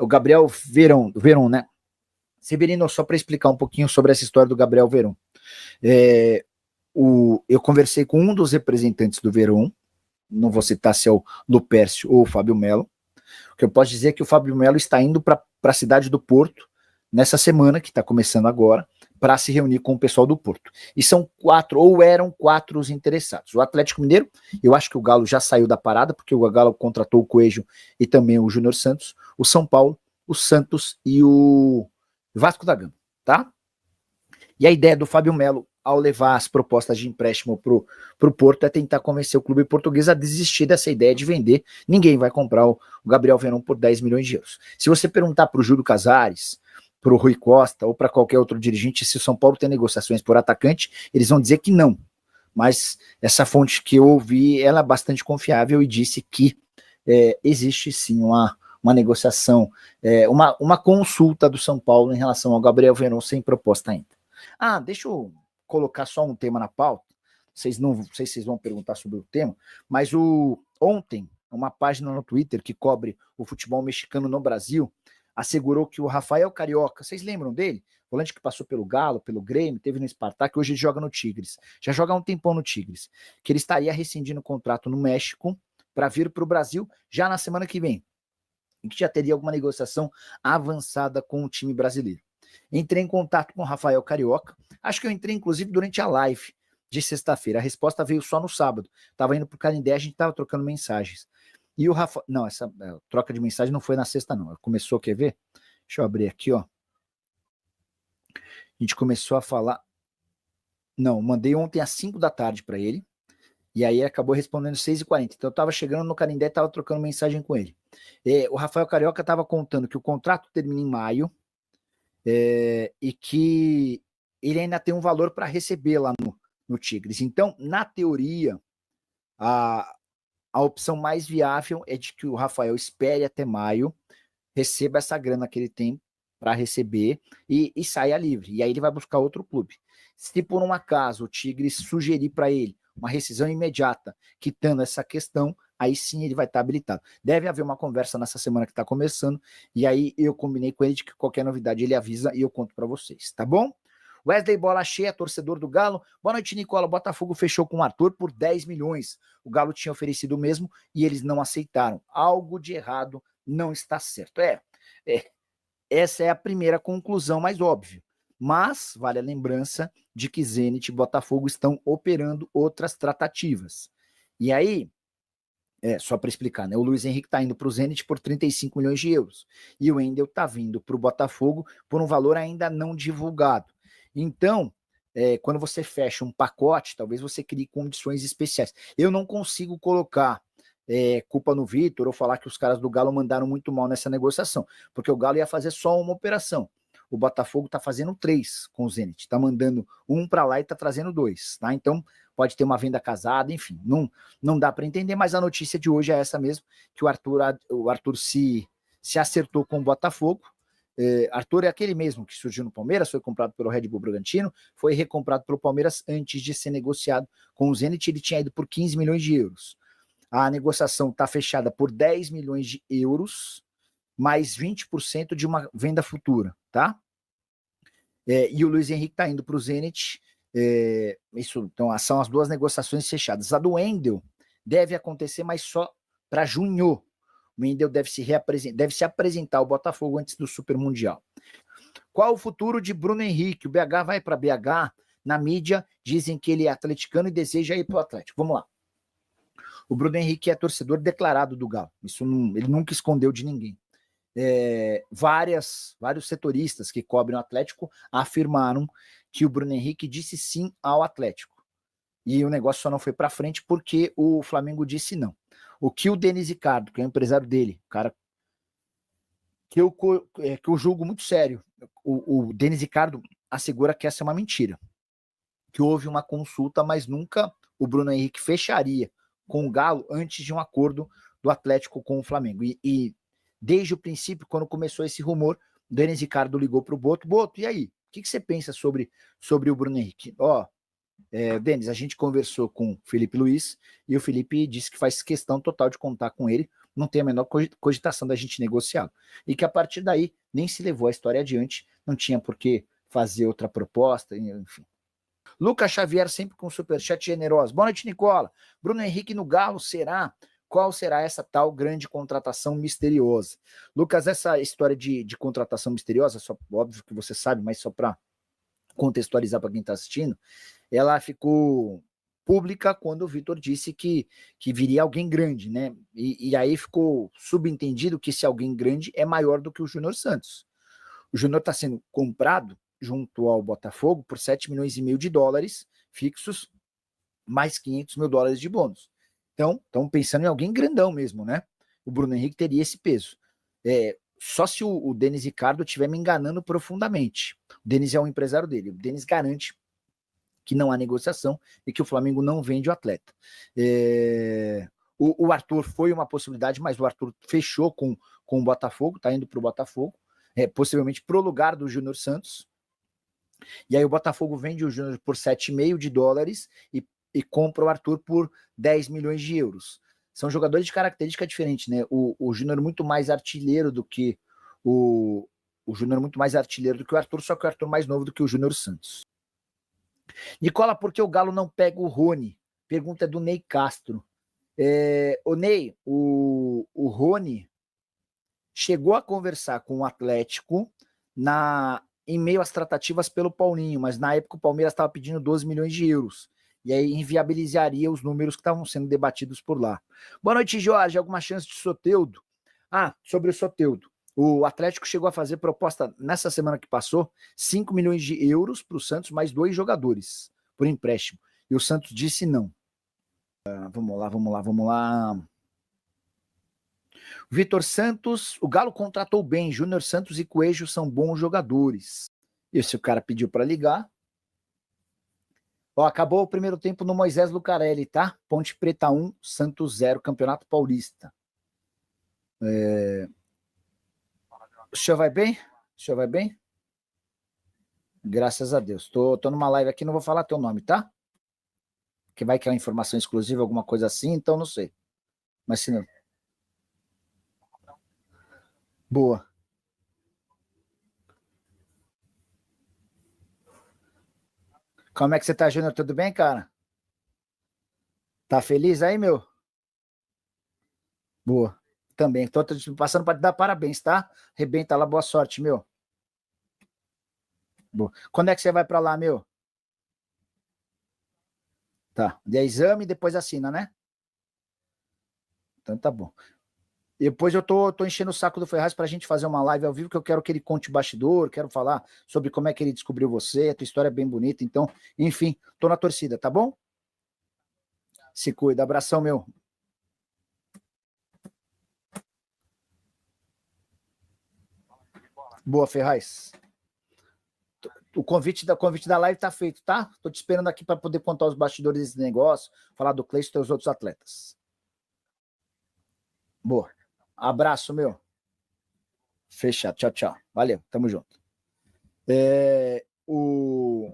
o Gabriel Veron, né? Severino, só para explicar um pouquinho sobre essa história do Gabriel Veron. Eu conversei com um dos representantes do Veron, não vou citar se é o Lupércio ou o Fábio Melo. O que eu posso dizer é que o Fábio Melo está indo para a cidade do Porto nessa semana, que está começando agora, para se reunir com o pessoal do Porto. E são 4, ou eram 4 os interessados. O Atlético Mineiro, eu acho que o Galo já saiu da parada, porque o Galo contratou o Coelho e também o Júnior Santos, o São Paulo, o Santos e o Vasco da Gama, tá? E a ideia do Fábio Melo, ao levar as propostas de empréstimo para o Porto, é tentar convencer o clube português a desistir dessa ideia de vender. Ninguém vai comprar o Gabriel Veron por 10 milhões de euros. Se você perguntar para o Júlio Casares, para o Rui Costa ou para qualquer outro dirigente se o São Paulo tem negociações por atacante, eles vão dizer que não. Mas essa fonte que eu ouvi, ela é bastante confiável e disse que existe sim uma negociação, uma consulta do São Paulo em relação ao Gabriel Veron sem proposta ainda. Deixa eu colocar só um tema na pauta. Não sei se vocês vão perguntar sobre o tema, mas ontem, uma página no Twitter que cobre o futebol mexicano no Brasil assegurou que o Rafael Carioca, vocês lembram dele? Volante que passou pelo Galo, pelo Grêmio, teve no Spartak, hoje ele joga no Tigres. Já joga há um tempão no Tigres. Que ele estaria rescindindo o contrato no México para vir para o Brasil já na semana que vem. E que já teria alguma negociação avançada com o time brasileiro. Entrei em contato com o Rafael Carioca. Acho que eu entrei, inclusive, durante a live de sexta-feira. A resposta veio só no sábado. Estava indo para o Canindé, a gente estava trocando mensagens. E o Rafa... Não, essa troca de mensagem não foi na sexta, não. Começou, quer ver? Deixa eu abrir aqui, ó. A gente começou a falar... Não, mandei ontem às 5 da tarde para ele. E aí acabou respondendo 6h40. Então eu estava chegando no Canindé e estava trocando mensagem com ele. O Rafael Carioca estava contando que o contrato termina em maio e que ele ainda tem um valor para receber lá no Tigres. Então, na teoria, a opção mais viável é de que o Rafael espere até maio, receba essa grana que ele tem para receber e saia livre. E aí ele vai buscar outro clube. Se por um acaso o Tigres sugerir para ele uma rescisão imediata, quitando essa questão, aí sim ele vai estar habilitado. Deve haver uma conversa nessa semana que está começando, e aí eu combinei com ele de que qualquer novidade ele avisa e eu conto para vocês, tá bom? Wesley Bola Cheia, torcedor do Galo. Boa noite, Nicola. O Botafogo fechou com o Arthur por 10 milhões. O Galo tinha oferecido o mesmo e eles não aceitaram. Algo de errado não está certo. Essa é a primeira conclusão mais óbvia. Mas vale a lembrança de que Zenit e Botafogo estão operando outras tratativas. E aí, só para explicar, né? O Luiz Henrique está indo para o Zenit por 35 milhões de euros. E o Wendel está vindo para o Botafogo por um valor ainda não divulgado. Então, quando você fecha um pacote, talvez você crie condições especiais. Eu não consigo colocar culpa no Vitor ou falar que os caras do Galo mandaram muito mal nessa negociação, porque o Galo ia fazer só uma operação. O Botafogo está fazendo 3 com o Zenit, está mandando um para lá e está trazendo 2, tá? Então pode ter uma venda casada, enfim, não dá para entender, mas a notícia de hoje é essa mesmo, que o Arthur se acertou com o Botafogo. Arthur é aquele mesmo que surgiu no Palmeiras, foi comprado pelo Red Bull Bragantino, foi recomprado pelo Palmeiras antes de ser negociado com o Zenit, ele tinha ido por 15 milhões de euros. A negociação está fechada por 10 milhões de euros, mais 20% de uma venda futura, tá? E o Luiz Henrique está indo para o Zenit. Então, são as 2 negociações fechadas. A do Wendel deve acontecer, mas só para junho. O Wendel deve se apresentar ao Botafogo antes do Super Mundial. Qual o futuro de Bruno Henrique? O BH vai para BH. Na mídia, dizem que ele é atleticano e deseja ir para o Atlético. Vamos lá. O Bruno Henrique é torcedor declarado do Galo. Isso ele nunca escondeu de ninguém. Vários setoristas que cobrem o Atlético afirmaram que o Bruno Henrique disse sim ao Atlético. E o negócio só não foi para frente porque o Flamengo disse não. O que o Denis Ricardo, que é o empresário dele, cara que eu julgo muito sério, o Denis Ricardo assegura que essa é uma mentira. Que houve uma consulta, mas nunca o Bruno Henrique fecharia com o Galo antes de um acordo do Atlético com o Flamengo. E desde o princípio, quando começou esse rumor, o Denis Ricardo ligou para o Boto. Boto, e aí? O que você pensa sobre o Bruno Henrique? Denis, a gente conversou com o Felipe Luiz e o Felipe disse que faz questão total de contar com ele, não tem a menor cogitação da gente negociá-lo. E que a partir daí nem se levou a história adiante, não tinha por que fazer outra proposta, enfim. Lucas Xavier sempre com superchat generoso. Boa noite, Nicola. Bruno Henrique no Galo, será? Qual será essa tal grande contratação misteriosa? Lucas, essa história de contratação misteriosa, só, óbvio que você sabe, mas só para contextualizar para quem está assistindo, ela ficou pública quando o Vitor disse que viria alguém grande, né? E aí ficou subentendido que esse alguém grande é maior do que o Júnior Santos. O Júnior está sendo comprado junto ao Botafogo por 7 milhões e meio de dólares fixos, mais 500 mil dólares de bônus. Então, estão pensando em alguém grandão mesmo, né? O Bruno Henrique teria esse peso. Só se o Denis Ricardo estiver me enganando profundamente. O Denis é um empresário dele. O Denis garante que não há negociação e que o Flamengo não vende o atleta. O Arthur foi uma possibilidade, mas o Arthur fechou com o Botafogo, está indo para o Botafogo, possivelmente para o lugar do Júnior Santos. E aí o Botafogo vende o Júnior por 7,5 de dólares e compra o Arthur por 10 milhões de euros. São jogadores de característica diferente, né? O Júnior é muito mais artilheiro do que o Júnior é muito mais artilheiro do que o Arthur, só que o Arthur mais novo do que o Júnior Santos. Nicola, por que o Galo não pega o Rony? Pergunta do Ney Castro. O Ney, o Rony chegou a conversar com o Atlético em meio às tratativas pelo Paulinho, mas na época o Palmeiras estava pedindo 12 milhões de euros. E aí inviabilizaria os números que estavam sendo debatidos por lá. Boa noite, Jorge. Alguma chance de Soteldo? Sobre o Soteldo. O Atlético chegou a fazer proposta nessa semana que passou, 5 milhões de euros para o Santos, mais 2 jogadores por empréstimo. E o Santos disse não. Vamos lá. Vitor Santos, o Galo contratou bem. Júnior Santos e Coelho são bons jogadores. E se o cara pediu para ligar... acabou o primeiro tempo no Moisés Lucarelli, tá? Ponte Preta 1, Santos 0, Campeonato Paulista. O senhor vai bem? O senhor vai bem? Graças a Deus. Tô numa live aqui, não vou falar teu nome, tá? Que vai que é uma informação exclusiva, alguma coisa assim, então não sei. Mas se não... Boa. Como é que você tá, Júnior? Tudo bem, cara? Tá feliz aí, meu? Boa. Também. Tô passando para te dar parabéns, tá? Rebenta lá, boa sorte, meu. Boa. Quando é que você vai para lá, meu? Tá. De exame e depois assina, né? Então tá bom. Depois eu tô enchendo o saco do Ferraz pra gente fazer uma live ao vivo, que eu quero que ele conte o bastidor, quero falar sobre como é que ele descobriu você, a tua história é bem bonita, então, enfim, tô na torcida, tá bom? Se cuida, abração, meu. Boa, Ferraz. O convite da live tá feito, tá? Tô te esperando aqui para poder contar os bastidores desse negócio, falar do Cleiton e dos outros atletas. Boa. Abraço, meu. Fechado. Tchau, tchau. Valeu. Tamo junto. O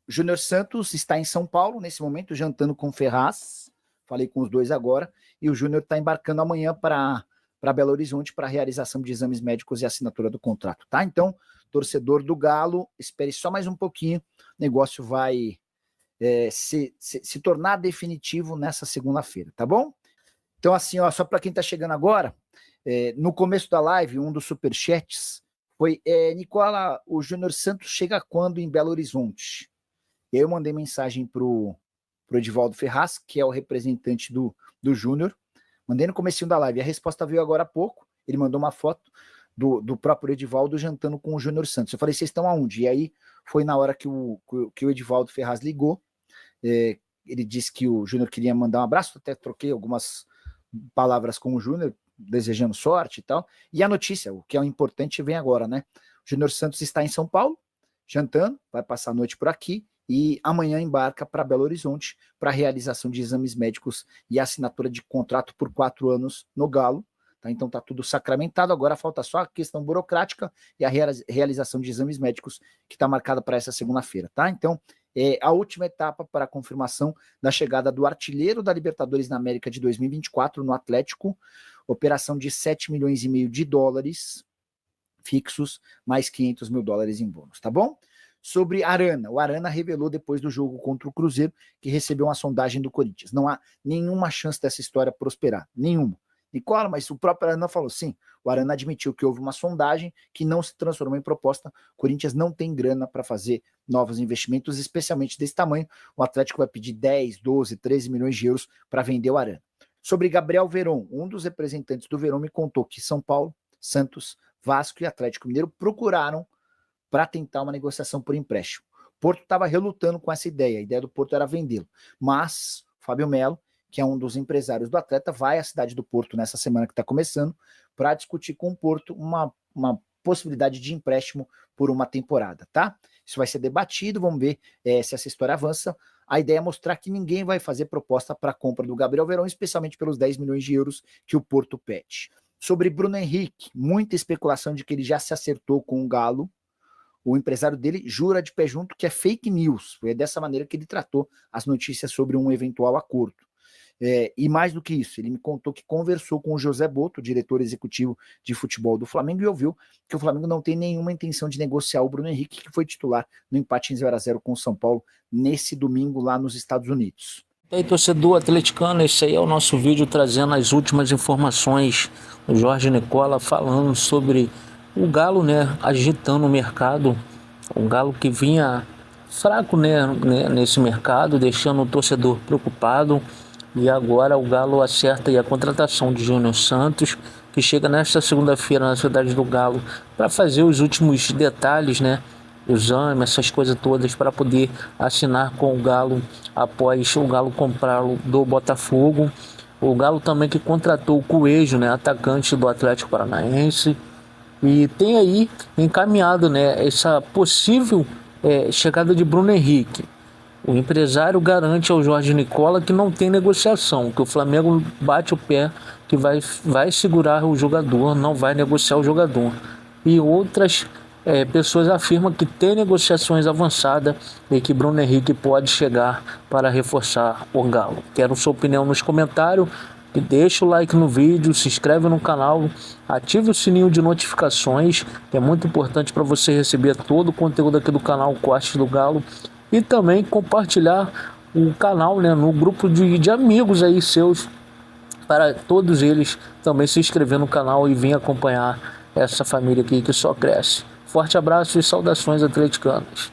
Júnior Santos está em São Paulo, nesse momento, jantando com o Ferraz. Falei com os dois agora. E o Júnior está embarcando amanhã para Belo Horizonte para a realização de exames médicos e assinatura do contrato, tá? Então, torcedor do Galo, espere só mais um pouquinho. O negócio vai se tornar definitivo nessa segunda-feira, tá bom? Então, assim, ó, só para quem está chegando agora, no começo da live, um dos superchats foi: Nicola, o Júnior Santos chega quando em Belo Horizonte? E aí eu mandei mensagem pro Edivaldo Ferraz, que é o representante do Júnior. Mandei no comecinho da live. A resposta veio agora há pouco. Ele mandou uma foto do próprio Edivaldo jantando com o Júnior Santos. Eu falei: vocês estão aonde? E aí foi na hora que o Edivaldo Ferraz ligou. Ele disse que o Júnior queria mandar um abraço. Até troquei algumas palavras com o Júnior, desejando sorte e tal. E a notícia, o que é o importante, vem agora, né? O Júnior Santos está em São Paulo, jantando, vai passar a noite por aqui, e amanhã embarca para Belo Horizonte para realização de exames médicos e assinatura de contrato por 4 anos no Galo. Tá? Então tá tudo sacramentado, agora falta só a questão burocrática e a realização de exames médicos que está marcada para essa segunda-feira. Tá? Então a última etapa para a confirmação da chegada do artilheiro da Libertadores na América de 2024 no Atlético, operação de 7 milhões e meio de dólares fixos, mais 500 mil dólares em bônus, tá bom? Sobre Arana, o Arana revelou depois do jogo contra o Cruzeiro que recebeu uma sondagem do Corinthians. Não há nenhuma chance dessa história prosperar, nenhuma. Nicola, mas o próprio Arana falou, sim, o Arana admitiu que houve uma sondagem que não se transformou em proposta, o Corinthians não tem grana para fazer novos investimentos, especialmente desse tamanho, o Atlético vai pedir 10, 12, 13 milhões de euros para vender o Arana. Sobre Gabriel Veron, um dos representantes do Veron me contou que São Paulo, Santos, Vasco e Atlético Mineiro procuraram para tentar uma negociação por empréstimo. O Porto estava relutando com essa ideia, a ideia do Porto era vendê-lo, mas Fábio Melo, que é um dos empresários do atleta, vai à cidade do Porto nessa semana que está começando para discutir com o Porto uma possibilidade de empréstimo por uma temporada, tá? Isso vai ser debatido, vamos ver se essa história avança. A ideia é mostrar que ninguém vai fazer proposta para a compra do Gabriel Veron, especialmente pelos 10 milhões de euros que o Porto pede. Sobre Bruno Henrique, muita especulação de que ele já se acertou com o Galo. O empresário dele jura de pé junto que é fake news. Foi dessa maneira que ele tratou as notícias sobre um eventual acordo. E mais do que isso, ele me contou que conversou com o José Boto, diretor executivo de futebol do Flamengo, e ouviu que o Flamengo não tem nenhuma intenção de negociar o Bruno Henrique, que foi titular no empate em 0-0 com o São Paulo nesse domingo lá nos Estados Unidos. E aí, torcedor atleticano, esse aí é o nosso vídeo trazendo as últimas informações. O Jorge Nicola falando sobre o Galo, né, agitando o mercado. O Galo que vinha fraco, né, nesse mercado, deixando o torcedor preocupado. E agora o Galo acerta aí a contratação de Júnior Santos, que chega nesta segunda-feira na cidade do Galo para fazer os últimos detalhes, né? Exame, essas coisas todas, para poder assinar com o Galo após o Galo comprá-lo do Botafogo. O Galo também que contratou o Coelho, né? Atacante do Atlético Paranaense. E tem aí encaminhado, né? Essa possível chegada de Bruno Henrique. O empresário garante ao Jorge Nicola que não tem negociação, que o Flamengo bate o pé, que vai segurar o jogador, não vai negociar o jogador. E outras pessoas afirmam que tem negociações avançadas e que Bruno Henrique pode chegar para reforçar o Galo. Quero sua opinião nos comentários, e deixa o like no vídeo, se inscreve no canal, ative o sininho de notificações, que é muito importante para você receber todo o conteúdo aqui do canal Cortes do Galo. E também compartilhar o canal, né, no grupo de amigos aí seus, para todos eles também se inscrever no canal e vir acompanhar essa família aqui que só cresce. Forte abraço e saudações atleticanas.